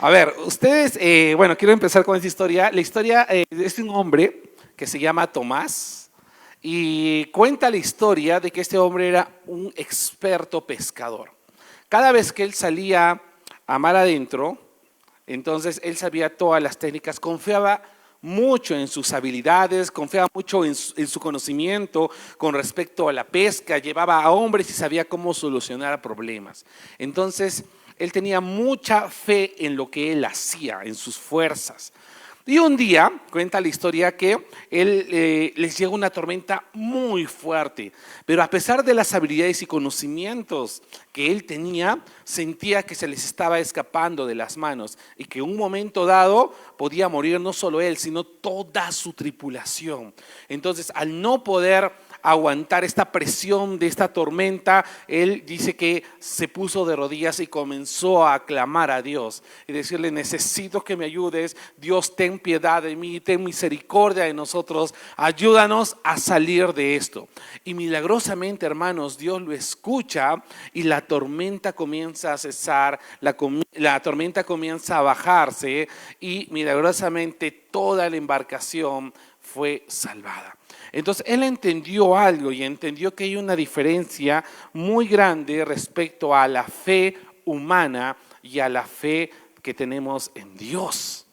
A ver, ustedes, bueno, quiero empezar con esta historia. La historia es de un hombre que se llama Tomás y cuenta la historia de que este hombre era un experto pescador. Cada vez que él salía a mar adentro, entonces él sabía todas las técnicas, confiaba mucho en sus habilidades, confiaba mucho en su conocimiento con respecto a la pesca, llevaba a hombres y sabía cómo solucionar problemas. Entonces, él tenía mucha fe en lo que él hacía, en sus fuerzas. Y un día, cuenta la historia que les llega una tormenta muy fuerte, pero a pesar de las habilidades y conocimientos que él tenía, sentía que se les estaba escapando de las manos y que en un momento dado podía morir no solo él, sino toda su tripulación. Entonces, al no poder aguantar esta presión de esta tormenta, él dice que se puso de rodillas y comenzó a clamar a Dios y decirle: necesito que me ayudes, Dios, ten piedad de mí, ten misericordia de nosotros, ayúdanos a salir de esto. Y milagrosamente, hermanos, Dios lo escucha y la tormenta comienza a cesar, la tormenta comienza a bajarse y milagrosamente toda la embarcación fue salvada. Entonces él entendió algo y entendió que hay una diferencia muy grande respecto a la fe humana y a la fe que tenemos en Dios.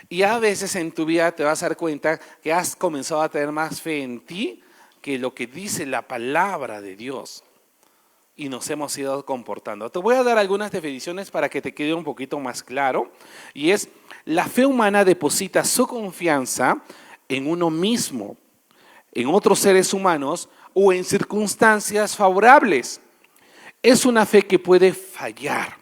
Y a veces en tu vida te vas a dar cuenta que has comenzado a tener más fe en ti que lo que dice la palabra de Dios. Y nos hemos ido comportando. Te voy a dar algunas definiciones para que te quede un poquito más claro. Y es: la fe humana deposita su confianza en uno mismo, en otros seres humanos o en circunstancias favorables. Es una fe que puede fallar,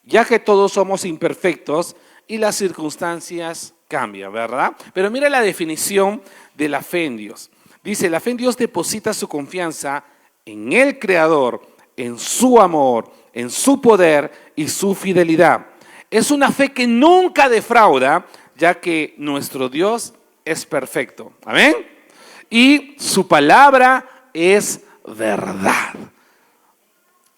ya que todos somos imperfectos y las circunstancias cambian, ¿verdad? Pero mira la definición de la fe en Dios. Dice: la fe en Dios deposita su confianza en el Creador, en su amor, en su poder y su fidelidad. Es una fe que nunca defrauda, ya que nuestro Dios es perfecto. Amén. Y su palabra es verdad.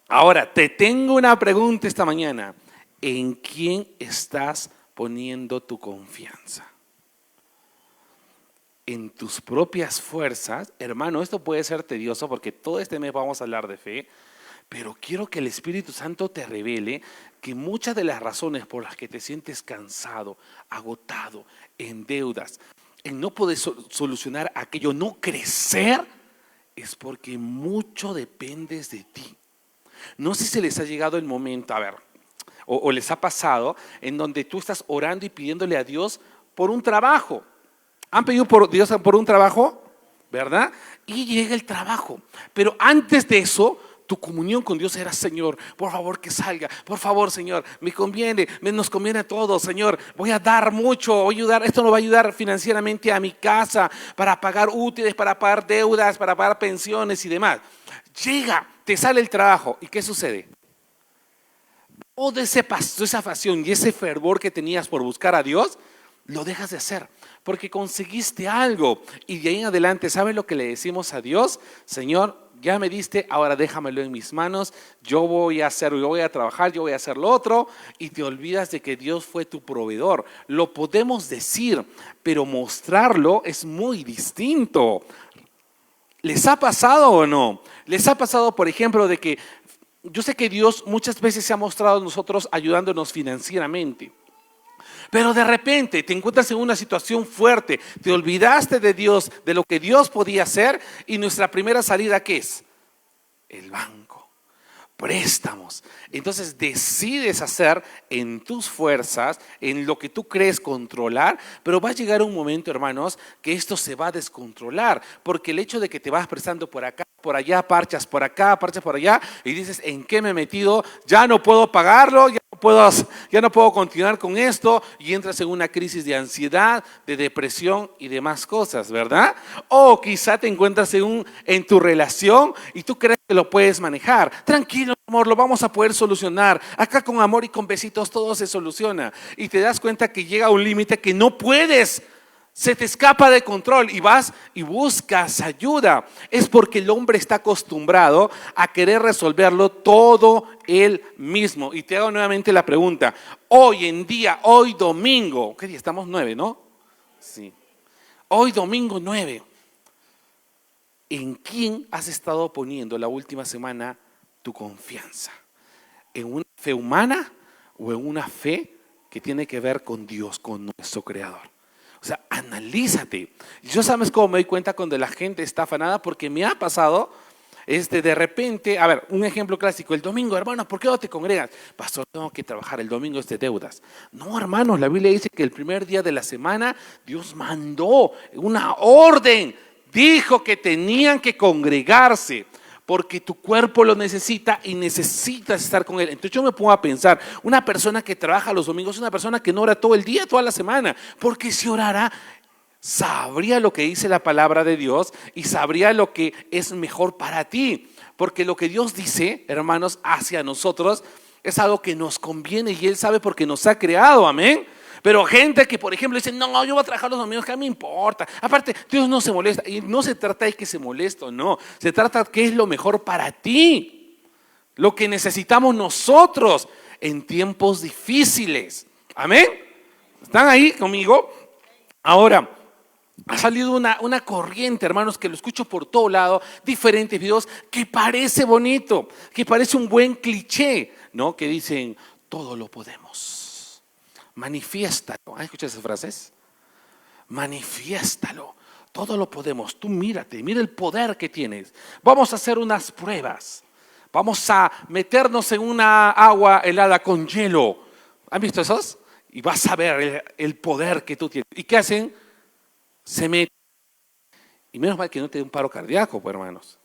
Ahora, te tengo una pregunta esta mañana. ¿En quién estás poniendo tu confianza? ¿En tus propias fuerzas? Hermano, esto puede ser tedioso porque todo este mes vamos a hablar de fe, pero quiero que el Espíritu Santo te revele que muchas de las razones por las que te sientes cansado, agotado, en deudas, en no poder solucionar aquello, no crecer, es porque mucho dependes de ti. No sé si les ha llegado el momento, a ver, o les ha pasado, en donde tú estás orando y pidiéndole a Dios por un trabajo. ¿Han pedido por Dios por un trabajo? ¿Verdad? Y llega el trabajo. Pero antes de eso, tu comunión con Dios era: Señor, por favor que salga, por favor, Señor, me conviene, nos conviene a todos, Señor, voy a dar mucho, voy a ayudar, esto nos va a ayudar financieramente a mi casa, para pagar útiles, para pagar deudas, para pagar pensiones y demás. Llega, te sale el trabajo, ¿y qué sucede? Todo esa pasión y ese fervor que tenías por buscar a Dios, lo dejas de hacer, porque conseguiste algo. Y de ahí en adelante, ¿sabes lo que le decimos a Dios? Señor, ya me diste, ahora déjamelo en mis manos, yo voy a hacer, yo voy a trabajar, yo voy a hacer lo otro, y te olvidas de que Dios fue tu proveedor. Lo podemos decir, pero mostrarlo es muy distinto. ¿Les ha pasado o no? ¿Les ha pasado, por ejemplo, de que yo sé que Dios muchas veces se ha mostrado a nosotros ayudándonos financieramente? Pero de repente te encuentras en una situación fuerte, te olvidaste de Dios, de lo que Dios podía hacer, y nuestra primera salida, ¿qué es? El banco, préstamos. Entonces decides hacer en tus fuerzas, en lo que tú crees controlar, pero va a llegar un momento, hermanos, que esto se va a descontrolar, porque el hecho de que te vas prestando por acá, por allá, parchas por acá, parchas por allá, y dices: ¿en qué me he metido? Ya no puedo pagarlo, ya no puedo continuar con esto, y entras en una crisis de ansiedad, de depresión y demás cosas, ¿verdad? O quizá te encuentras en tu relación y tú crees que lo puedes manejar. Tranquilo, amor, lo vamos a poder solucionar. Acá con amor y con besitos todo se soluciona. Y te das cuenta que llega un límite que no puedes Se te escapa de control y vas y buscas ayuda. Es porque el hombre está acostumbrado a querer resolverlo todo él mismo. Y te hago nuevamente la pregunta. Hoy en día, hoy domingo, ¿qué día estamos? 9, ¿no? Sí. Hoy domingo 9. ¿En quién has estado poniendo la última semana tu confianza? ¿En una fe humana o en una fe que tiene que ver con Dios, con nuestro Creador? O sea, analízate. Yo, ¿sabes cómo me doy cuenta cuando la gente está afanada? Porque me ha pasado, de repente, a ver, un ejemplo clásico, el domingo, hermanos, ¿por qué no te congregas? Pastor, tengo que trabajar, el domingo es de deudas. No, hermanos, la Biblia dice que el primer día de la semana Dios mandó una orden, dijo que tenían que congregarse. Porque tu cuerpo lo necesita y necesitas estar con él. Entonces yo me pongo a pensar, una persona que trabaja los domingos es una persona que no ora todo el día, toda la semana. Porque si orara, sabría lo que dice la palabra de Dios y sabría lo que es mejor para ti. Porque lo que Dios dice, hermanos, hacia nosotros es algo que nos conviene y Él sabe porque nos ha creado, amén. Pero gente que, por ejemplo, dice, no, yo voy a trabajar los domingos, ¿qué me importa? Aparte, Dios no se molesta. Y no se trata de que se moleste o no. Se trata de qué es lo mejor para ti. Lo que necesitamos nosotros en tiempos difíciles. ¿Amén? ¿Están ahí conmigo? Ahora, ha salido una corriente, hermanos, que lo escucho por todo lado, diferentes videos, que parece bonito, que parece un buen cliché, ¿no? Que dicen, todo lo podemos. Manifiéstalo. ¿Has escuchado esas frases? Manifiéstalo. Todo lo podemos. Tú mírate, mira el poder que tienes. Vamos a hacer unas pruebas. Vamos a meternos en una agua helada con hielo. ¿Han visto esos? Y vas a ver el poder que tú tienes. ¿Y qué hacen? Se meten. Y menos mal que no te dé un paro cardíaco, pues, hermanos.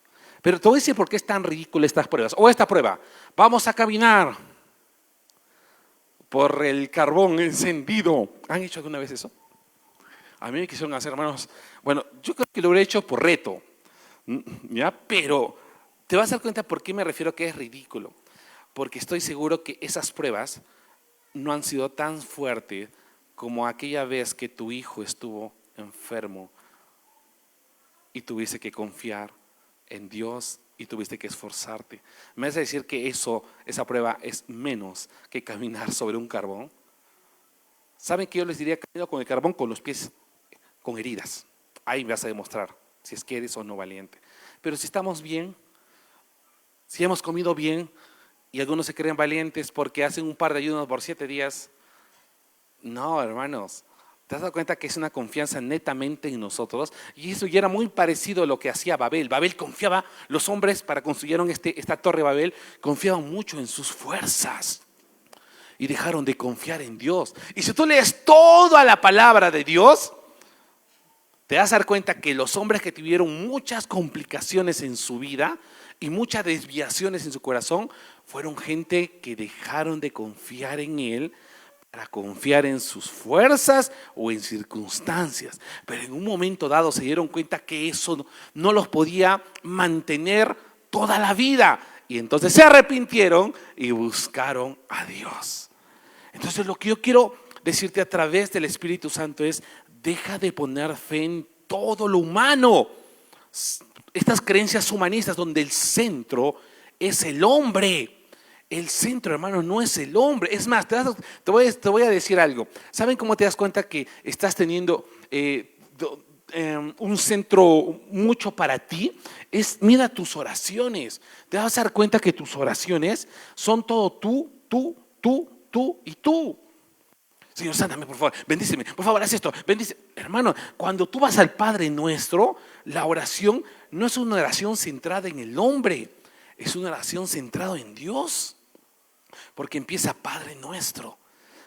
Pero te voy a decir por qué es tan ridícula estas pruebas. O esta prueba. Vamos a caminar por el carbón encendido. ¿Han hecho alguna vez eso? A mí me quisieron hacer, hermanos. Bueno, yo creo que lo hubiera hecho por reto, ¿ya? Pero te vas a dar cuenta por qué me refiero a que es ridículo. Porque estoy seguro que esas pruebas no han sido tan fuertes como aquella vez que tu hijo estuvo enfermo y tuviste que confiar en Dios y tuviste que esforzarte. ¿Me vas a decir que esa prueba es menos que caminar sobre un carbón? ¿Saben que yo les diría camino con el carbón con los pies con heridas? Ahí vas a demostrar si es que eres o no valiente. Pero si estamos bien, si hemos comido bien y algunos se creen valientes porque hacen un par de ayunos por 7 días, no, hermanos. ¿Te has dado cuenta que es una confianza netamente en nosotros? Y eso ya era muy parecido a lo que hacía Babel. Babel confiaba, los hombres para construir esta torre Babel, confiaban mucho en sus fuerzas. Y dejaron de confiar en Dios. Y si tú lees toda la palabra de Dios, te vas a dar cuenta que los hombres que tuvieron muchas complicaciones en su vida y muchas desviaciones en su corazón, fueron gente que dejaron de confiar en Él para confiar en sus fuerzas o en circunstancias. Pero en un momento dado se dieron cuenta que eso no los podía mantener toda la vida. Y entonces se arrepintieron y buscaron a Dios. Entonces lo que yo quiero decirte a través del Espíritu Santo es: deja de poner fe en todo lo humano. Estas creencias humanistas donde el centro es el hombre. El centro, hermano, no es el hombre. Es más, te voy a decir algo. ¿Saben cómo te das cuenta que estás teniendo un centro mucho para ti? Mira tus oraciones. Te vas a dar cuenta que tus oraciones son todo tú y tú. Señor, sáname, por favor, bendíceme, por favor, haz esto, bendice. Hermano, cuando tú vas al Padre Nuestro, la oración no es una oración centrada en el hombre, es una oración centrada en Dios. Porque empieza: Padre Nuestro,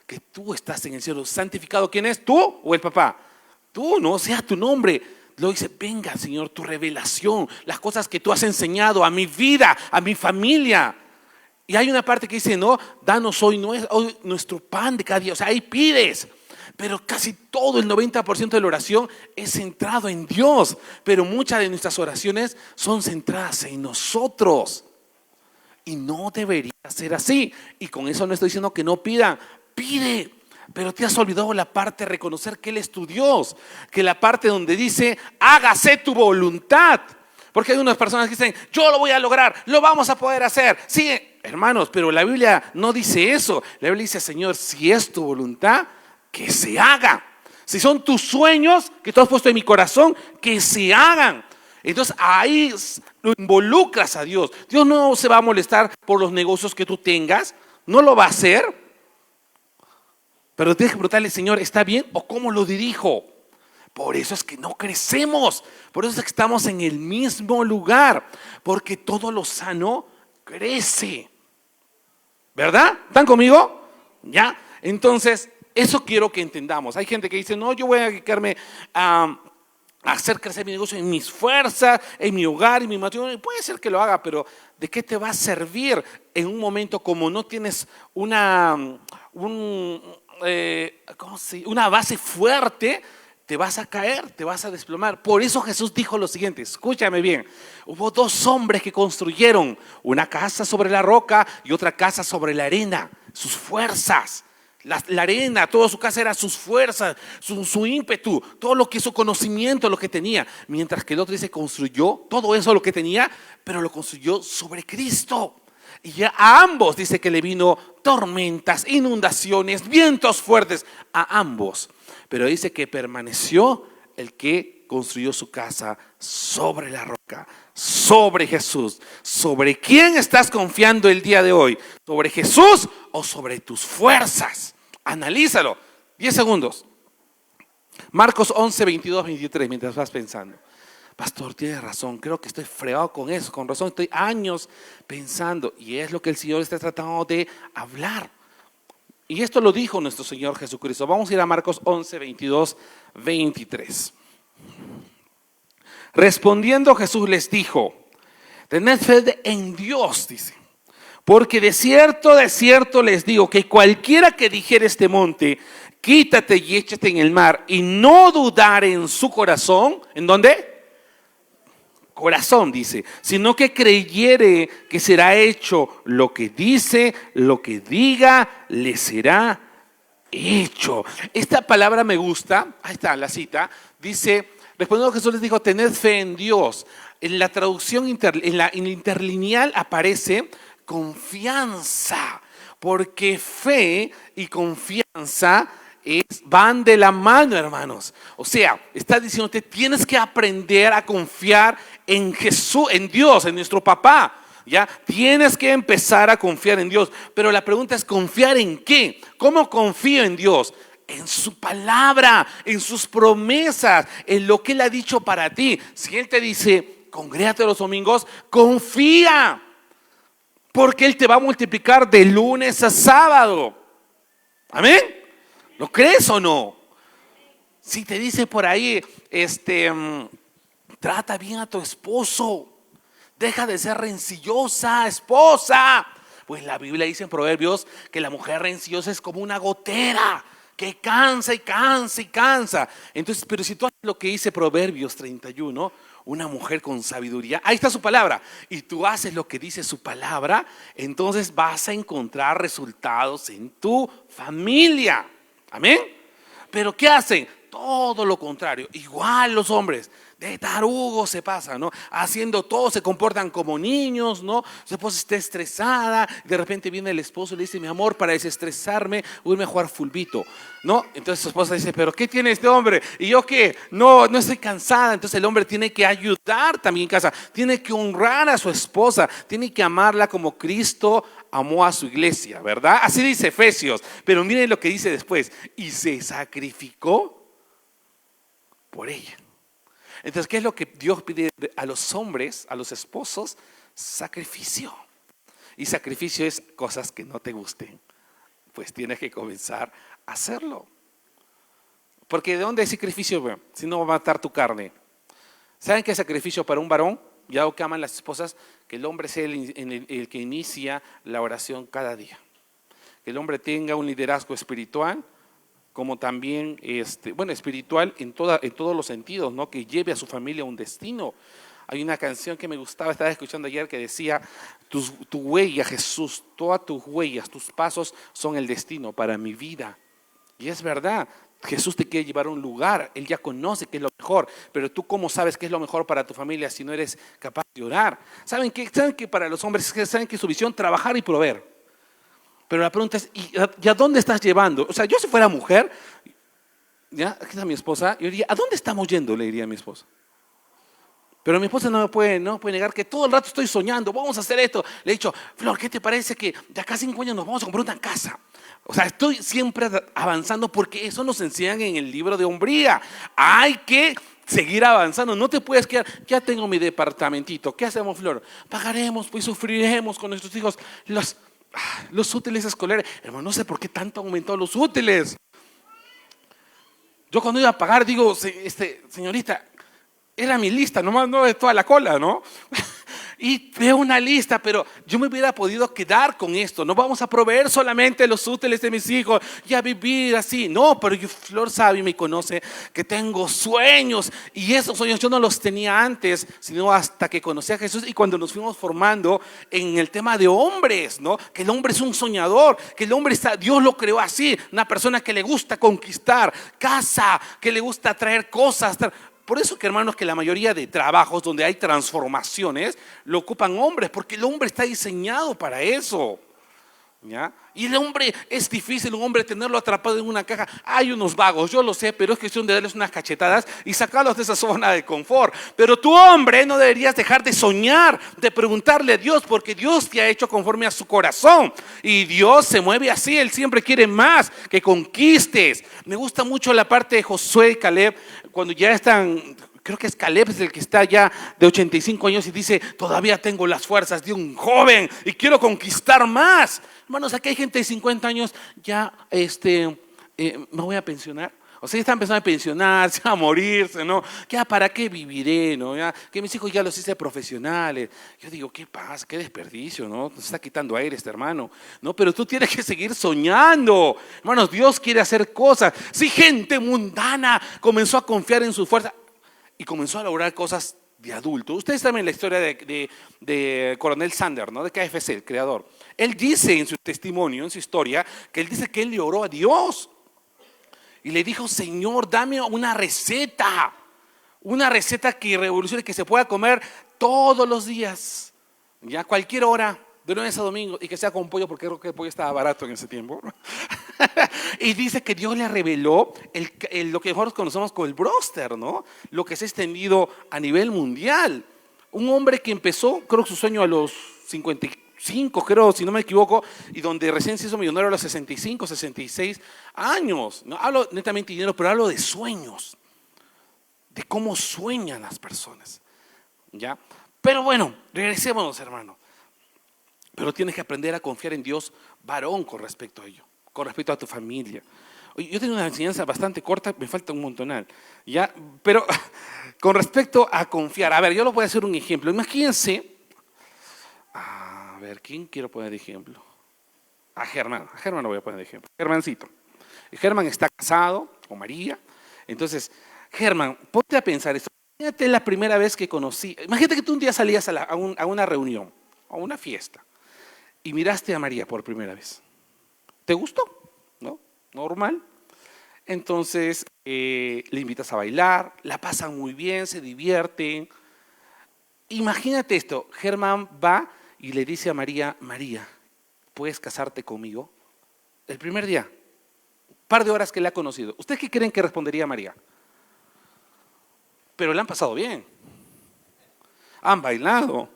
que tú estás en el cielo, santificado. ¿Quién es? ¿Tú o el papá? Tú, no sea tu nombre. Luego dice: venga, Señor, tu revelación, las cosas que tú has enseñado a mi vida, a mi familia. Y hay una parte que dice: no, danos hoy nuestro pan de cada día. O sea, ahí pides. Pero casi todo, el 90% de la oración es centrado en Dios. Pero muchas de nuestras oraciones son centradas en nosotros. Y no debería ser así. Y con eso no estoy diciendo que no pidan. Pide, Pero te has olvidado la parte de reconocer que Él es tu Dios, que la parte donde dice, hágase tu voluntad. Porque hay unas personas que dicen, yo lo voy a lograr, lo vamos a poder hacer. Sí, hermanos, pero la Biblia no dice eso. La Biblia dice, Señor, si es tu voluntad, que se haga. Si son tus sueños que tú has puesto en mi corazón, que se hagan. Entonces ahí lo involucras a Dios. Dios no se va a molestar por los negocios que tú tengas, no lo va a hacer. Pero tienes que preguntarle, Señor, ¿está bien o cómo lo dirijo? Por eso es que no crecemos, por eso es que estamos en el mismo lugar, porque todo lo sano crece. ¿Verdad? ¿Están conmigo? ¿Ya? Entonces, eso quiero que entendamos. Hay gente que dice, no, yo voy a dedicarme a hacer crecer mi negocio en mis fuerzas, en mi hogar, en mi matrimonio. Puede ser que lo haga, pero ¿de qué te va a servir en un momento como no tienes una base fuerte? Te vas a caer, te vas a desplomar. Por eso Jesús dijo lo siguiente, escúchame bien. Hubo dos hombres que construyeron una casa sobre la roca y otra casa sobre la arena. Sus fuerzas, la arena, toda su casa era sus fuerzas, su ímpetu, todo lo que su conocimiento, lo que tenía. Mientras que el otro dice, construyó todo eso lo que tenía, pero lo construyó sobre Cristo. Y ya a ambos dice que le vino tormentas, inundaciones, vientos fuertes, a ambos. Pero dice que permaneció el que construyó su casa sobre la roca, sobre Jesús. ¿Sobre quién estás confiando el día de hoy? ¿Sobre Jesús o sobre tus fuerzas? Analízalo. 10 segundos. Marcos 11, 22, 23, mientras vas pensando. Pastor, tiene razón, creo que estoy fregado con eso, con razón, estoy años pensando, y es lo que el Señor está tratando de hablar. Y esto lo dijo nuestro Señor Jesucristo. Vamos a ir a Marcos 11, 22, 23. Respondiendo Jesús les dijo, tened fe en Dios, dice, porque de cierto les digo que cualquiera que dijere este monte, quítate y échate en el mar, y no dudar en su corazón, ¿en dónde? Corazón, dice, sino que creyere que será hecho lo que dice, lo que diga, le será hecho. Esta palabra me gusta, ahí está la cita, dice, respondiendo Jesús les dijo, tened fe en Dios. En la traducción, en el interlineal aparece confianza, porque fe y confianza van de la mano, hermanos. O sea, está diciéndote, tienes que aprender a confiar en Jesús, en Dios, en nuestro papá. ¿Ya? Tienes que empezar a confiar en Dios. Pero la pregunta es, ¿confiar en qué? ¿Cómo confío en Dios? En su palabra, en sus promesas, en lo que Él ha dicho para ti. Si Él te dice, congrégate los domingos, confía. Porque Él te va a multiplicar de lunes a sábado. Amén. ¿Lo crees o no? Si te dice por ahí, trata bien a tu esposo, deja de ser rencillosa, esposa. Pues la Biblia dice en Proverbios que la mujer rencillosa es como una gotera que cansa y cansa y cansa. Entonces, pero si tú haces lo que dice Proverbios 31, una mujer con sabiduría, ahí está su palabra, y tú haces lo que dice su palabra, entonces vas a encontrar resultados en tu familia. Amén. Pero ¿qué hacen? Todo lo contrario. Igual los hombres de tarugos se pasan, ¿no? Haciendo todo, se comportan como niños, ¿no? Su esposa está estresada, de repente viene el esposo y le dice, mi amor, para desestresarme, voy a irme a jugar fulbito, ¿no? Entonces su esposa dice, ¿pero qué tiene este hombre? ¿Y yo qué? No estoy cansada. Entonces el hombre tiene que ayudar también en casa, tiene que honrar a su esposa, tiene que amarla como Cristo amó a su iglesia, ¿verdad? Así dice Efesios. Pero miren lo que dice después, y se sacrificó por ella. Entonces, ¿qué es lo que Dios pide a los hombres, a los esposos? Sacrificio. Y sacrificio es cosas que no te gusten. Pues tienes que comenzar a hacerlo. Porque ¿de dónde es sacrificio? Bueno, si no va a matar tu carne. ¿Saben qué es sacrificio para un varón? Ya lo que aman las esposas, que el hombre sea el que inicia la oración cada día. Que el hombre tenga un liderazgo espiritual, como también espiritual en todos los sentidos, ¿no? Que lleve a su familia a un destino. Hay una canción que me gustaba, estaba escuchando ayer, que decía, tu huella, Jesús, todas tus huellas, tus pasos son el destino para mi vida. Y es verdad, Jesús te quiere llevar a un lugar, Él ya conoce qué es lo mejor, pero tú cómo sabes qué es lo mejor para tu familia si no eres capaz de orar. ¿Saben que para los hombres, saben que su visión trabajar y proveer? Pero la pregunta es, ¿y a dónde estás llevando? O sea, yo si fuera mujer, ya, aquí está mi esposa, yo diría, ¿a dónde estamos yendo? Le diría a mi esposa. Pero mi esposa no puede negar que todo el rato estoy soñando, vamos a hacer esto. Le he dicho, Flor, ¿qué te parece que de acá a 5 años nos vamos a comprar una casa? O sea, estoy siempre avanzando porque eso nos enseñan en el libro de hombría. Hay que seguir avanzando, no te puedes quedar, ya tengo mi departamentito, ¿qué hacemos, Flor? Pagaremos, pues sufriremos con nuestros hijos los útiles escolares. Hermano, no sé por qué tanto han aumentado los útiles. Yo cuando iba a pagar digo, señorita, era mi lista, nomás no de toda la cola, ¿no? Y veo una lista, pero yo me hubiera podido quedar con esto. No vamos a proveer solamente los útiles de mis hijos y a vivir así. No, pero Flor sabe y me conoce que tengo sueños. Y esos sueños yo no los tenía antes, sino hasta que conocí a Jesús y cuando nos fuimos formando en el tema de hombres, ¿no? Que el hombre es un soñador, que el hombre Dios lo creó así. Una persona que le gusta conquistar, casa, que le gusta traer cosas. Por eso que hermanos, que la mayoría de trabajos donde hay transformaciones lo ocupan hombres, porque el hombre está diseñado para eso, ¿ya? Y el hombre, es difícil un hombre tenerlo atrapado en una caja. Hay unos vagos, yo lo sé, pero es cuestión de darles unas cachetadas y sacarlos de esa zona de confort. Pero tú, hombre, no deberías dejar de soñar, de preguntarle a Dios, porque Dios te ha hecho conforme a su corazón. Y Dios se mueve así, Él siempre quiere más, que conquistes. Me gusta mucho la parte de Josué y Caleb, cuando ya están... Creo que es Caleb, es el que está ya de 85 años y dice, todavía tengo las fuerzas de un joven y quiero conquistar más. Hermanos, aquí hay gente de 50 años, ya me voy a pensionar. O sea, ya están empezando a pensionarse, a morirse, ¿no? Ya, ¿para qué viviré, no? Ya, que mis hijos ya los hice profesionales. Yo digo, ¿qué pasa? Qué desperdicio, ¿no? Nos está quitando aire este hermano. No, pero tú tienes que seguir soñando. Hermanos, Dios quiere hacer cosas. Si gente mundana comenzó a confiar en su fuerza y comenzó a lograr cosas de adulto. Ustedes saben la historia de Coronel Sanders, ¿no? De KFC, el creador. Él dice en su testimonio, en su historia, que él dice que él le oró a Dios y le dijo, Señor, dame una receta que revolucione, que se pueda comer todos los días, ya cualquier hora, de lunes a domingo, y que sea con pollo, porque creo que el pollo estaba barato en ese tiempo. Y dice que Dios le reveló lo que nosotros conocemos como el bróster, ¿no? Lo que se ha extendido a nivel mundial. Un hombre que empezó, creo que su sueño a los 55, creo, si no me equivoco, y donde recién se hizo millonario a los 65, 66 años. No hablo netamente de dinero, pero hablo de sueños, de cómo sueñan las personas, ¿ya? Pero bueno, regresémonos, hermano. Pero tienes que aprender a confiar en Dios, varón, con respecto a ello, con respecto a tu familia. Yo tengo una enseñanza bastante corta, me falta un montonal, ¿ya? Pero con respecto a confiar, a ver, yo les voy a hacer un ejemplo. Imagínense, a ver, ¿quién quiero poner de ejemplo? A Germán lo voy a poner de ejemplo. Germancito. Germán está casado con María. Entonces, Germán, ponte a pensar esto. Imagínate la primera vez que conocí. Imagínate que tú un día salías a una reunión, a una fiesta, y miraste a María por primera vez. ¿Te gustó? ¿No? Normal. Entonces le invitas a bailar, la pasan muy bien, se divierten. Imagínate esto, Germán va y le dice a María, María, ¿puedes casarte conmigo? El primer día, un par de horas que le ha conocido. ¿Ustedes qué creen que respondería María? Pero le han pasado bien. Han bailado.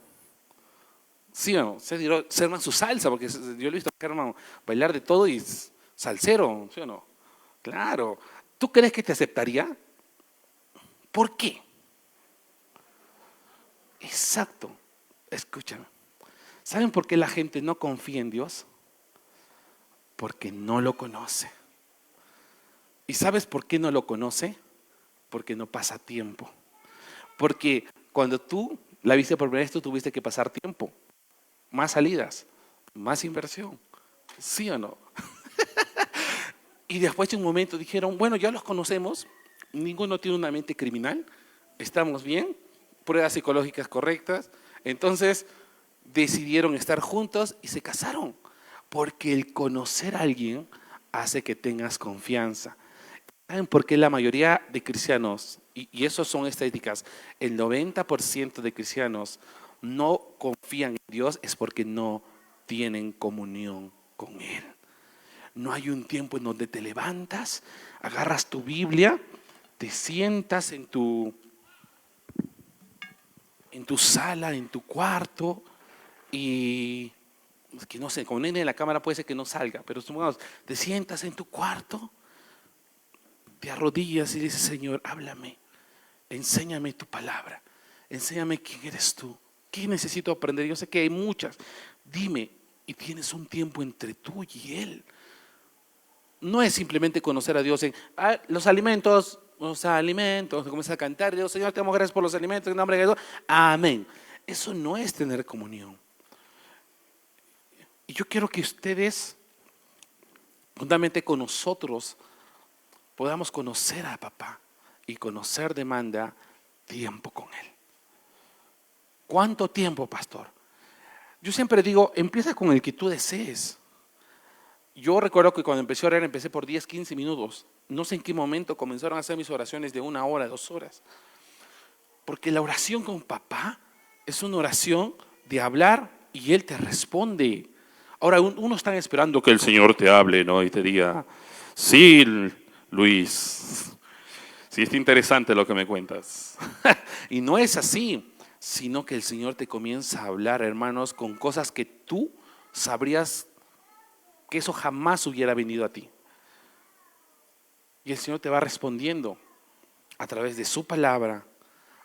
Sí, o no, se dio Germán su salsa, porque yo lo he visto a Germán bailar de todo y salsero, ¿sí o no? Claro. ¿Tú crees que te aceptaría? ¿Por qué? Exacto. Escúchame. ¿Saben por qué la gente no confía en Dios? Porque no lo conoce. ¿Y sabes por qué no lo conoce? Porque no pasa tiempo. Porque cuando tú la viste por primera vez, tú tuviste que pasar tiempo. Más salidas, más inversión, ¿sí o no? Y después de un momento dijeron, bueno, ya los conocemos, ninguno tiene una mente criminal, estamos bien, pruebas psicológicas correctas, entonces decidieron estar juntos y se casaron, porque el conocer a alguien hace que tengas confianza. ¿Saben por qué la mayoría de cristianos, y eso son estadísticas, el 90% de cristianos no confían en Dios? Es porque no tienen comunión con Él. No hay un tiempo en donde te levantas, agarras tu Biblia, te sientas en tu sala, en tu cuarto, y que no sé, como nene en la cámara puede ser que no salga, pero supongamos, te sientas en tu cuarto, te arrodillas y dices: Señor, háblame, enséñame tu palabra, enséñame quién eres tú, qué necesito aprender. Yo sé que hay muchas, dime. Y tienes un tiempo entre tú y Él. No es simplemente conocer a Dios en los alimentos, comienzas a cantar: Dios, Señor, te damos gracias por los alimentos, en nombre de Jesús, amén. Eso no es tener comunión. Y yo quiero que ustedes, juntamente con nosotros, podamos conocer a papá. Y conocer demanda tiempo con Él. ¿Cuánto tiempo, pastor? Yo siempre digo, empieza con el que tú desees. Yo recuerdo que cuando empecé a orar, empecé por 10, 15 minutos. No sé en qué momento comenzaron a hacer mis oraciones de 1 hora, 2 horas. Porque la oración con papá es una oración de hablar y Él te responde. Ahora, uno está esperando que el Señor te hable, ¿no? Y te diga: sí, Luis, sí, está interesante lo que me cuentas. Y no es así, sino que el Señor te comienza a hablar, hermanos, con cosas que tú sabrías que eso jamás hubiera venido a ti. Y el Señor te va respondiendo a través de su palabra,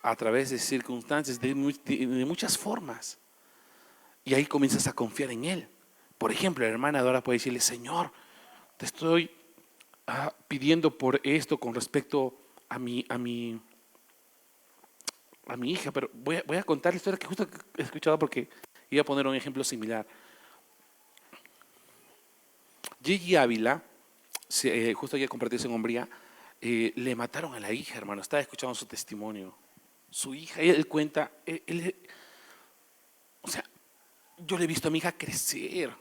a través de circunstancias, de muchas formas. Y ahí comienzas a confiar en Él. Por ejemplo, la hermana Dora puede decirle: Señor, te estoy pidiendo por esto con respecto a mi hija, pero voy a contar la historia que justo he escuchado, porque iba a poner un ejemplo similar. Gigi Ávila, justo ayer compartió eso en Hombría, le mataron a la hija, hermano. Estaba escuchando su testimonio. Su hija, él cuenta, o sea, yo le he visto a mi hija crecer.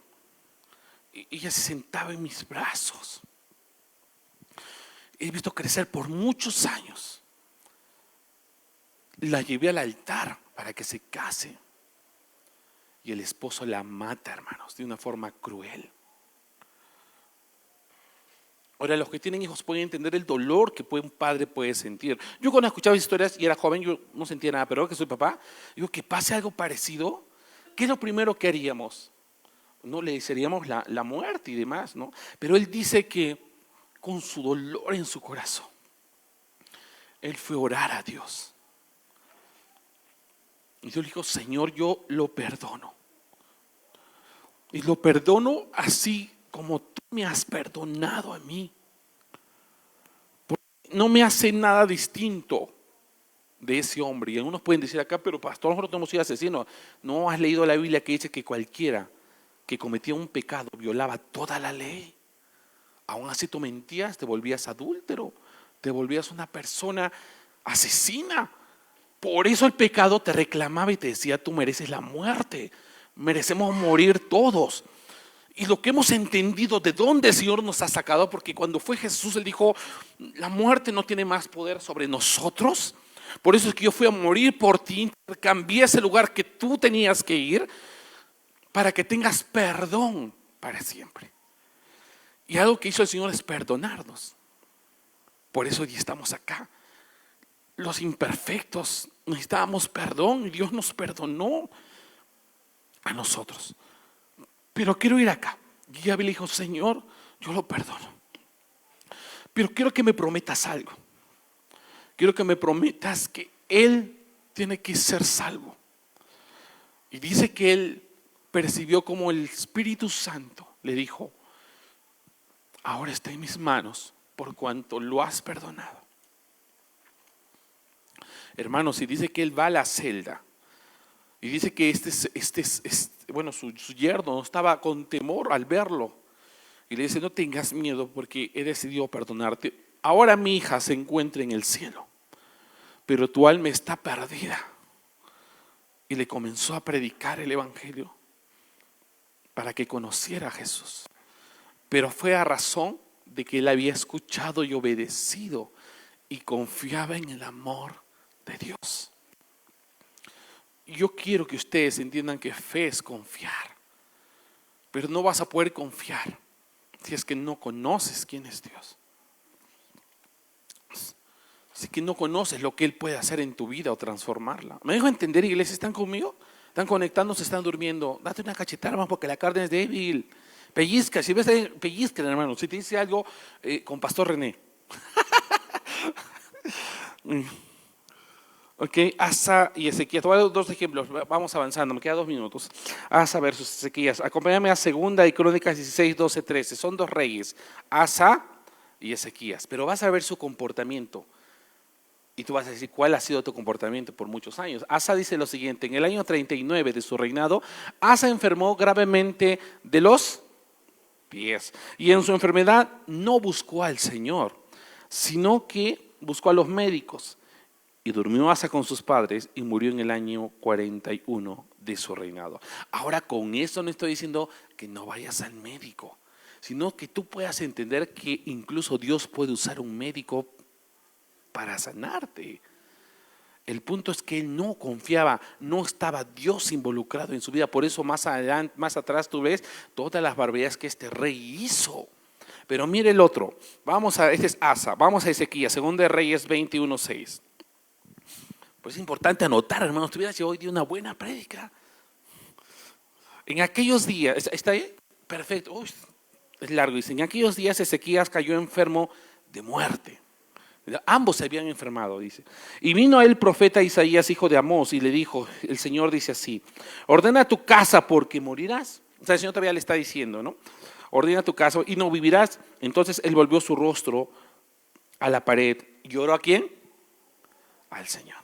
Ella se sentaba en mis brazos. He visto crecer por muchos años. La llevé al altar para que se case. Y el esposo la mata, hermanos, de una forma cruel. Ahora, los que tienen hijos pueden entender el dolor que un padre puede sentir. Yo cuando escuchaba historias y era joven, yo no sentía nada, pero ahora que soy papá, digo, que pase algo parecido, ¿qué es lo primero que haríamos? No le desearíamos la muerte y demás, ¿no? Pero él dice que con su dolor en su corazón, él fue a orar a Dios. Y Dios le dijo: Señor, yo lo perdono. Y lo perdono así como tú me has perdonado a mí. Porque no me hace nada distinto de ese hombre. Y algunos pueden decir acá: pero pastor, nosotros no hemos sido asesinos. No has leído la Biblia que dice que cualquiera que cometía un pecado violaba toda la ley. Aún así tú mentías, te volvías adúltero, te volvías una persona asesina. Por eso el pecado te reclamaba y te decía: tú mereces la muerte, merecemos morir todos. Y lo que hemos entendido de dónde el Señor nos ha sacado, porque cuando fue Jesús, Él dijo: la muerte no tiene más poder sobre nosotros. Por eso es que yo fui a morir por ti, cambié ese lugar que tú tenías que ir, para que tengas perdón para siempre. Y algo que hizo el Señor es perdonarnos. Por eso hoy estamos acá. Los imperfectos necesitábamos perdón y Dios nos perdonó a nosotros. Pero quiero ir acá. Y Abel dijo: Señor, yo lo perdono, pero quiero que me prometas algo. Quiero que me prometas que él tiene que ser salvo. Y dice que él percibió como el Espíritu Santo le dijo: ahora está en mis manos por cuanto lo has perdonado. Hermanos, y dice que él va a la celda. Y dice que su yerno estaba con temor al verlo. Y le dice: no tengas miedo, porque he decidido perdonarte. Ahora mi hija se encuentra en el cielo, pero tu alma está perdida. Y le comenzó a predicar el evangelio para que conociera a Jesús. pero fue a razón de que él había escuchado y obedecido y confiaba en el amor de Dios. Yo quiero que ustedes entiendan que fe es confiar, pero no vas a poder confiar si es que no conoces quién es Dios. Si es que no conoces lo que Él puede hacer en tu vida o transformarla. ¿Me dejo entender, iglesia? ¿Están conmigo? ¿Están conectándose? ¿Están durmiendo? Date una cachetada, hermano, porque la carne es débil. Pellizca, si ves, pellizca, hermano. Si te dice algo, con Pastor René. Ok, Asa y Ezequías. Te voy a dar dos ejemplos, vamos avanzando, me quedan 2 minutos. Asa versus Ezequías. Acompáñame a Segunda y Crónicas 16, 12, 13. Son 2 reyes, Asa y Ezequías. Pero vas a ver su comportamiento. Y tú vas a decir, ¿cuál ha sido tu comportamiento por muchos años? Asa dice lo siguiente: en el año 39 de su reinado, Asa enfermó gravemente de los pies. Y en su enfermedad no buscó al Señor, sino que buscó a los médicos. Y durmió Asa con sus padres y murió en el año 41 de su reinado. Ahora, con eso no estoy diciendo que no vayas al médico, sino que tú puedas entender que incluso Dios puede usar un médico para sanarte. El punto es que él no confiaba, no estaba Dios involucrado en su vida. Por eso más adelante, más atrás tú ves todas las barbaridades que este rey hizo. Pero mire el otro. Este es Asa. Vamos a Ezequías, Segunda de Reyes 21, 6. Pues es importante anotar, hermanos. Tuviera si hoy dio una buena prédica. En aquellos días, ¿está ahí? Perfecto. Uy, es largo. Dice, en aquellos días Ezequías cayó enfermo de muerte. Ambos se habían enfermado, dice. Y vino a él el profeta Isaías, hijo de Amós, y le dijo, el Señor dice así: ordena tu casa porque morirás. O sea, el Señor todavía le está diciendo, ¿no? Ordena tu casa y no vivirás. Entonces él volvió su rostro a la pared. ¿Y oró a quién? Al Señor,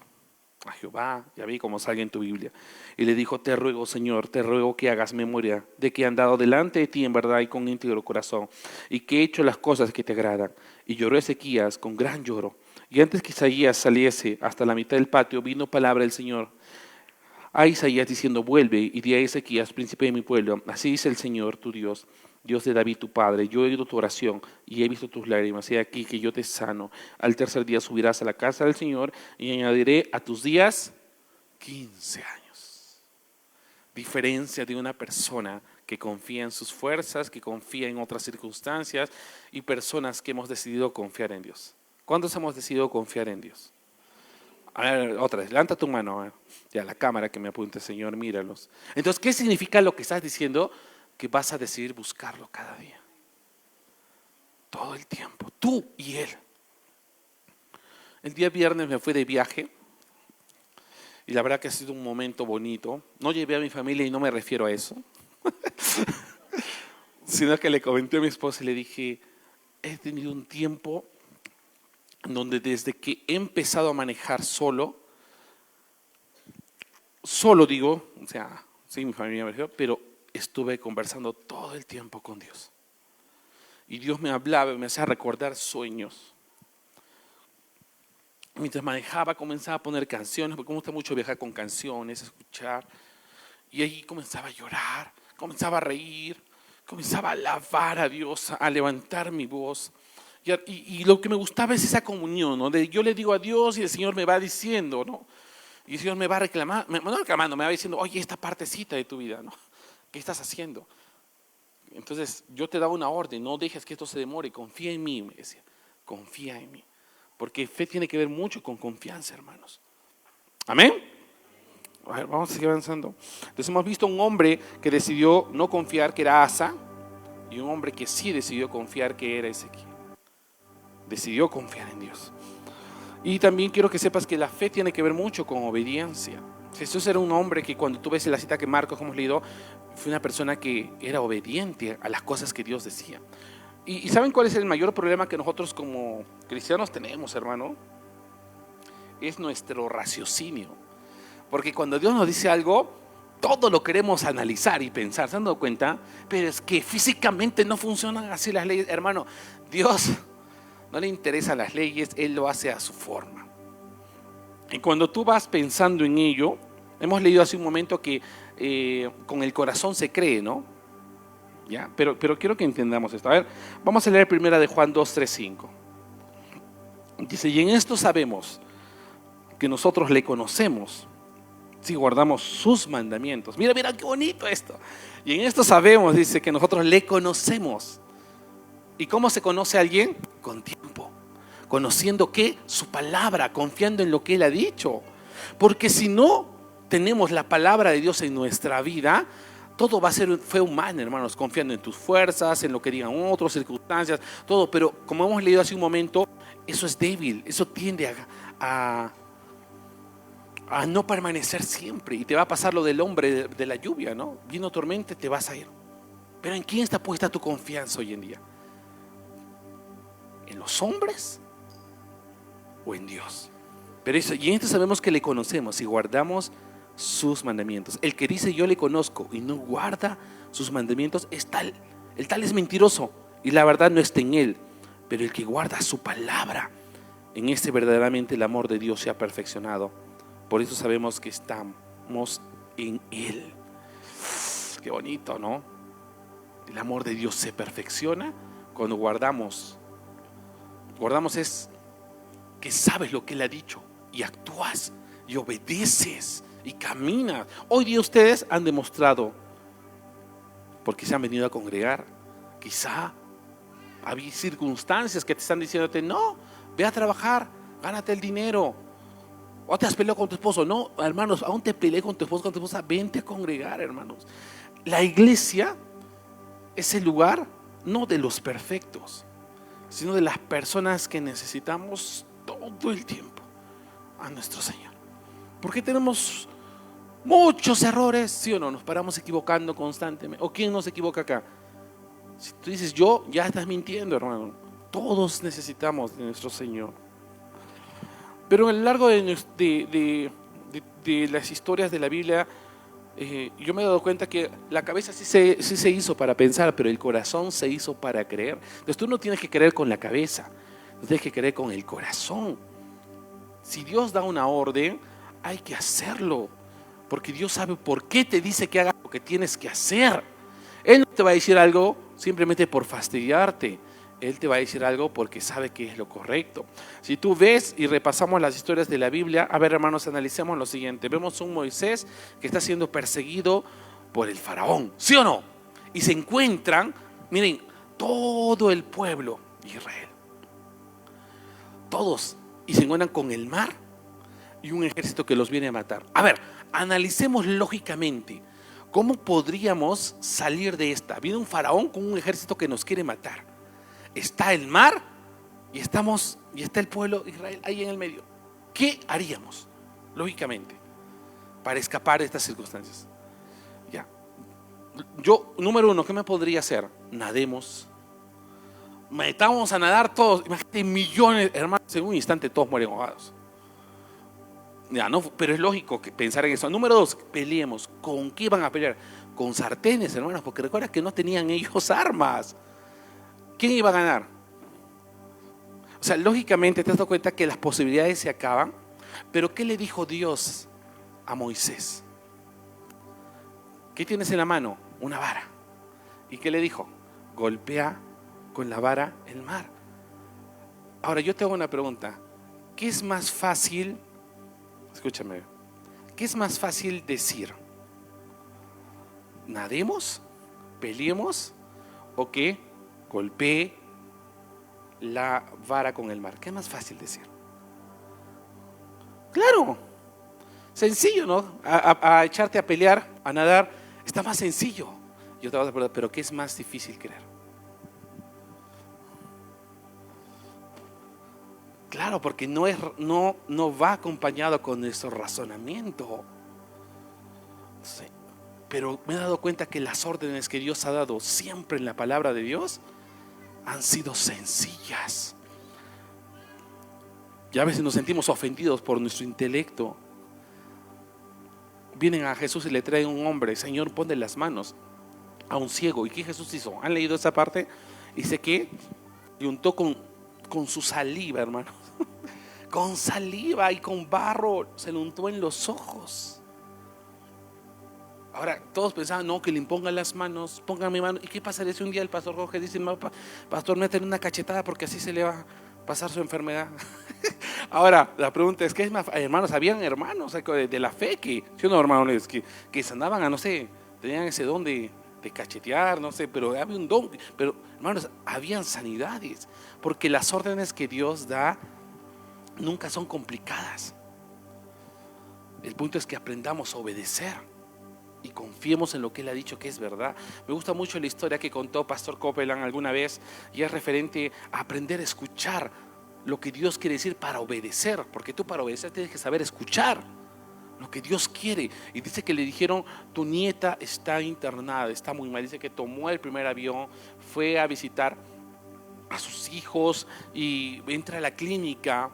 a Jehová. Ya vi cómo sale en tu Biblia. Y le dijo, te ruego, Señor, te ruego que hagas memoria de que he andado delante de ti en verdad y con íntegro corazón, y que he hecho las cosas que te agradan. Y lloró Ezequías con gran lloro. Y antes que Isaías saliese hasta la mitad del patio, vino palabra del Señor a Isaías diciendo, vuelve y di a Ezequías, príncipe de mi pueblo, así dice el Señor tu Dios, Dios de David tu padre, yo he oído tu oración y he visto tus lágrimas, he aquí que yo te sano. Al tercer día subirás a la casa del Señor y añadiré a tus días 15 años. Diferencia de una persona que confía en sus fuerzas, que confía en otras circunstancias, y personas que hemos decidido confiar en Dios. ¿Cuántos hemos decidido confiar en Dios? A ver, otra vez, levanta tu mano, a ver. Ya, la cámara que me apunte, Señor, míralos. Entonces, ¿qué significa lo que estás diciendo? Que vas a decidir buscarlo cada día, todo el tiempo, tú y Él. El día viernes me fui de viaje y la verdad que ha sido un momento bonito. No llevé a mi familia y no me refiero a eso, sino que le comenté a mi esposa y le dije, he tenido un tiempo donde desde que he empezado a manejar solo digo, o sea, sí, mi familia me refiero, pero estuve conversando todo el tiempo con Dios. Y Dios me hablaba y me hacía recordar sueños. Mientras manejaba comenzaba a poner canciones, porque me gusta mucho viajar con canciones, escuchar. Y ahí comenzaba a llorar, comenzaba a reír, comenzaba a alabar a Dios, a levantar mi voz. Y lo que me gustaba es esa comunión, ¿no? Yo le digo a Dios y el Señor me va diciendo, ¿no? Y el Señor me va reclamando, no reclamando, me va diciendo, oye, esta partecita de tu vida, ¿no? ¿Qué estás haciendo? Entonces yo te daba una orden, no dejes que esto se demore, confía en mí, me decía, confía en mí. Porque fe tiene que ver mucho con confianza, hermanos. Amén. A ver, vamos a seguir avanzando. Entonces hemos visto un hombre que decidió no confiar, que era Asa, y un hombre que sí decidió confiar, que era Ezequiel. Decidió confiar en Dios. Y también quiero que sepas que la fe tiene que ver mucho con obediencia. Jesús era un hombre que, cuando tú ves en la cita que Marcos hemos leído, fue una persona que era obediente a las cosas que Dios decía. ¿Y saben cuál es el mayor problema que nosotros como cristianos tenemos, hermano? Es nuestro raciocinio. Porque cuando Dios nos dice algo, todo lo queremos analizar y pensar, ¿se han dado cuenta? Pero es que físicamente no funcionan así las leyes, hermano. Dios no le interesan las leyes, Él lo hace a su forma. Y cuando tú vas pensando en ello, hemos leído hace un momento que con el corazón se cree, ¿no? ¿Ya? Pero quiero que entendamos esto. A ver, vamos a leer primera de Juan 2, 3, 5. Dice, y en esto sabemos que nosotros le conocemos si guardamos sus mandamientos. Mira, mira, qué bonito esto. Y en esto sabemos, dice, que nosotros le conocemos. ¿Y cómo se conoce a alguien? Con tiempo. Conociendo que su palabra, confiando en lo que Él ha dicho. Porque si no tenemos la palabra de Dios en nuestra vida, todo va a ser fe humana, hermanos, confiando en tus fuerzas, en lo que digan otros, circunstancias, todo. Pero como hemos leído hace un momento, eso es débil, eso tiende a no permanecer siempre. Y te va a pasar lo del hombre de la lluvia, ¿no? Vino tormenta, te vas a ir. Pero ¿en quién está puesta tu confianza hoy en día? ¿En los hombres o en Dios? Pero eso, y en esto sabemos que le conocemos y guardamos sus mandamientos. El que dice yo le conozco y no guarda sus mandamientos es tal. El tal es mentiroso y la verdad no está en él. Pero el que guarda su palabra, en este verdaderamente el amor de Dios se ha perfeccionado. Por eso sabemos que estamos en Él. Qué bonito, ¿no? El amor de Dios se perfecciona cuando guardamos. Guardamos es que sabes lo que Él ha dicho y actúas y obedeces y caminas. Hoy día ustedes han demostrado, porque se han venido a congregar, quizá hay circunstancias que te están diciéndote, no, ve a trabajar, gánate el dinero. ¿O te has peleado con tu esposo? No, hermanos, aún te peleé con tu esposo, con tu esposa, vente a congregar, hermanos. La iglesia es el lugar no de los perfectos, sino de las personas que necesitamos todo el tiempo a nuestro Señor. Porque tenemos muchos errores, ¿sí o no? Nos paramos equivocando constantemente. ¿O quién nos equivoca acá? Si tú dices yo, ya estás mintiendo, hermano. Todos necesitamos de nuestro Señor. Pero a lo largo de las historias de la Biblia, yo me he dado cuenta que la cabeza sí se hizo para pensar, pero el corazón se hizo para creer. Entonces tú no tienes que creer con la cabeza, tú tienes que creer con el corazón. Si Dios da una orden, hay que hacerlo, porque Dios sabe por qué te dice que hagas lo que tienes que hacer. Él no te va a decir algo simplemente por fastidiarte. Él te va a decir algo porque sabe que es lo correcto. Si tú ves y repasamos las historias de la Biblia, a ver, hermanos, analicemos lo siguiente. Vemos un Moisés que está siendo perseguido por el faraón, ¿sí o no? Y se encuentran, miren, todo el pueblo de Israel, todos, y se encuentran con el mar y un ejército que los viene a matar. A ver, analicemos lógicamente cómo podríamos salir de esta. Viene un faraón con un ejército que nos quiere matar. Está el mar y está el pueblo de Israel ahí en el medio. ¿Qué haríamos, lógicamente, para escapar de estas circunstancias? Ya. Yo, número uno, ¿qué me podría hacer? Nademos. Metamos a nadar todos. Imagínate, millones, hermanos, en un instante todos mueren ahogados. Ya, no, pero es lógico pensar en eso. Número dos, peleemos. ¿Con qué iban a pelear? Con sartenes, hermanos, porque recuerda que no tenían ellos armas. ¿Quién iba a ganar? O sea, lógicamente te has dado cuenta que las posibilidades se acaban. Pero ¿qué le dijo Dios a Moisés? ¿Qué tienes en la mano? Una vara. ¿Y qué le dijo? Golpea con la vara el mar. Ahora yo te hago una pregunta. ¿Qué es más fácil? Escúchame. ¿Qué es más fácil decir? ¿Nademos? ¿Peleemos? ¿O qué? Golpee la vara con el mar. ¿Qué es más fácil decir? Claro, sencillo, ¿no? A echarte a pelear, a nadar, está más sencillo. Yo te voy a preguntar, pero ¿qué es más difícil creer? Claro, porque no va acompañado con nuestro razonamiento. Sí. Pero me he dado cuenta que las órdenes que Dios ha dado siempre en la palabra de Dios han sido sencillas. Y a veces nos sentimos ofendidos por nuestro intelecto. Vienen a Jesús y le traen un hombre, Señor, ponle las manos a un ciego. ¿Y qué Jesús hizo? ¿Han leído esa parte? Dice que y untó con su saliva, hermanos. Con saliva y con barro se le untó en los ojos. Ahora, todos pensaban, no, que le impongan las manos, pongan mi mano. ¿Y qué pasaría si un día el pastor Jorge dice, no, pastor, métele una cachetada porque así se le va a pasar su enfermedad? Ahora, la pregunta es, ¿qué es más? Hermanos, habían hermanos de la fe que, ¿sí o no, hermanos? Que sanaban a, no sé, tenían ese don de cachetear, no sé, pero había un don. Pero, hermanos, habían sanidades, porque las órdenes que Dios da nunca son complicadas. El punto es que aprendamos a obedecer y confiemos en lo que Él ha dicho que es verdad. Me gusta mucho la historia que contó Pastor Copeland alguna vez, y es referente a aprender a escuchar lo que Dios quiere decir para obedecer, porque tú para obedecer tienes que saber escuchar lo que Dios quiere. Y dice que le dijeron, tu nieta está internada, está muy mal. Dice que tomó el primer avión, fue a visitar a sus hijos y entra a la clínica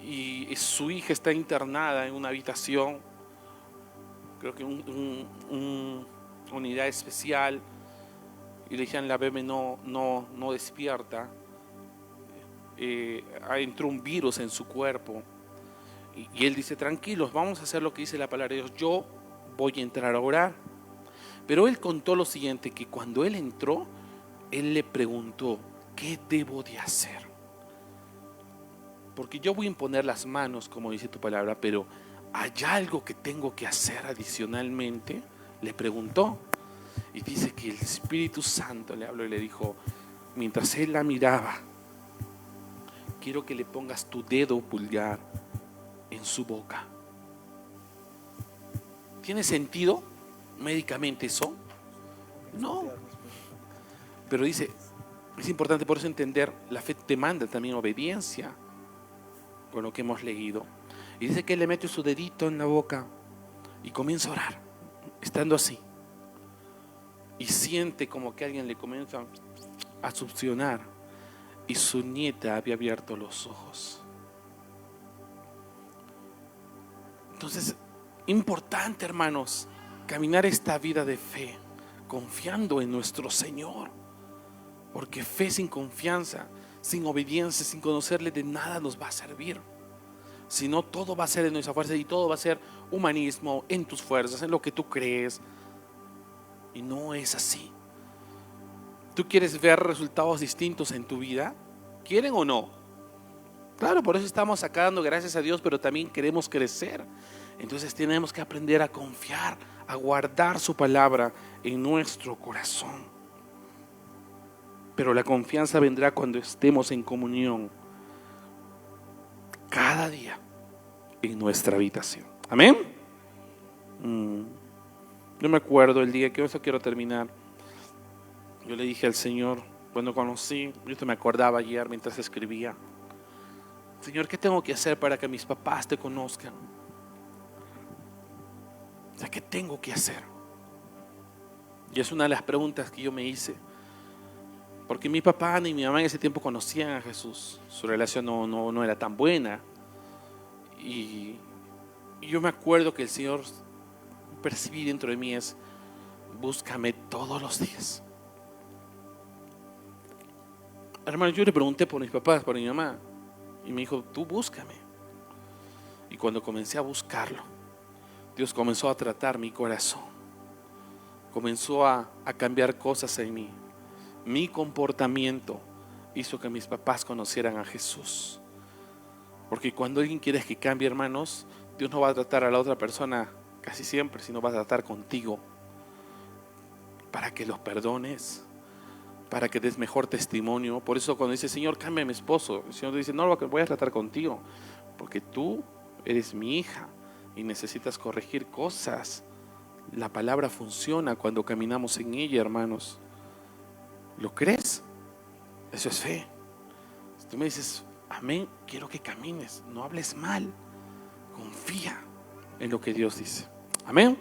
y su hija está internada en una habitación, creo que una unidad especial, y le dijeron, la bebé no despierta, entró un virus en su cuerpo. Y él dice, tranquilos, vamos a hacer lo que dice la palabra de Dios, yo voy a entrar a orar. Pero él contó lo siguiente, que cuando él entró, él le preguntó, ¿qué debo de hacer? Porque yo voy a imponer las manos, como dice tu palabra, pero ¿hay algo que tengo que hacer adicionalmente? Le preguntó. Y dice que el Espíritu Santo le habló y le dijo, mientras él la miraba, quiero que le pongas tu dedo pulgar en su boca. ¿Tiene sentido médicamente eso? No. Pero dice, es importante por eso entender, la fe te manda también obediencia, con lo que hemos leído. Y dice que él le mete su dedito en la boca y comienza a orar, estando así. Y siente como que alguien le comienza a succionar, y su nieta había abierto los ojos. Entonces, importante, hermanos, caminar esta vida de fe, confiando en nuestro Señor, porque fe sin confianza, sin obediencia, sin conocerle, de nada nos va a servir. Si no, todo va a ser en nuestra fuerza y todo va a ser humanismo, en tus fuerzas, en lo que tú crees. Y no es así. ¿Tú quieres ver resultados distintos en tu vida? ¿Quieren o no? Claro, por eso estamos acá dando gracias a Dios, pero también queremos crecer. Entonces tenemos que aprender a confiar, a guardar su palabra en nuestro corazón. Pero la confianza vendrá cuando estemos en comunión cada día en nuestra habitación. Amén. Yo me acuerdo el día que eso quiero terminar. Yo le dije al Señor, cuando conocí, yo me acordaba ayer mientras escribía, Señor, ¿qué tengo que hacer para que mis papás te conozcan? O sea, ¿qué tengo que hacer? Y es una de las preguntas que yo me hice. Porque mi papá ni mi mamá en ese tiempo conocían a Jesús. Su relación no era tan buena. Y yo me acuerdo que el Señor percibí dentro de mí es, búscame todos los días. Hermano, yo le pregunté por mis papás, por mi mamá, y me dijo, tú búscame. Y cuando comencé a buscarlo, Dios comenzó a tratar mi corazón, comenzó a cambiar cosas en mí. Mi comportamiento hizo que mis papás conocieran a Jesús. Porque cuando alguien quiere que cambie, hermanos, Dios no va a tratar a la otra persona casi siempre, sino va a tratar contigo para que los perdones, para que des mejor testimonio. Por eso cuando dice, Señor, cambia a mi esposo, el Señor dice, no, lo que voy a tratar contigo, porque tú eres mi hija y necesitas corregir cosas. La palabra funciona cuando caminamos en ella, hermanos. ¿Lo crees? Eso es fe. Si tú me dices, amén, quiero que camines, no hables mal, confía en lo que Dios dice. Amén.